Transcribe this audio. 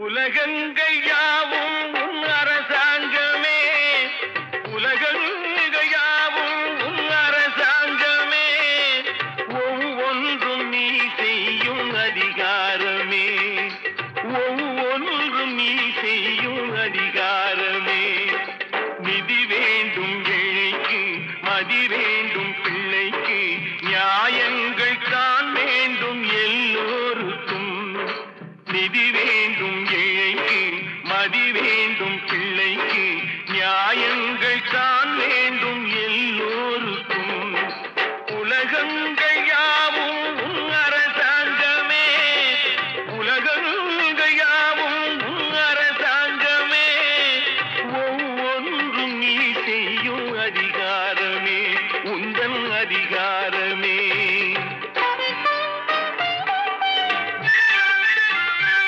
உலகங்கள் யாவும் உன் அரசாங்கமே, உலகங்கள் யாவும் உன் அரசாங்கமே, ஒவ்வொன்றும் நீ செய்யும் அதிகாரமே, ஒவ்வொன்றும் நீ செய்யும் அதிகாரமே. நிதி வேண்டும் ஏழைக்கு, மதி வேண்டும் பிள்ளைக்கு, நியாயங்கள் தான் வேண்டும் எல்லோருக்கும். நிதி வேண்டும் ஏழைக்கு, மதி வேண்டும் பிள்ளைக்கு, நியாயங்கள் தான் வேண்டும்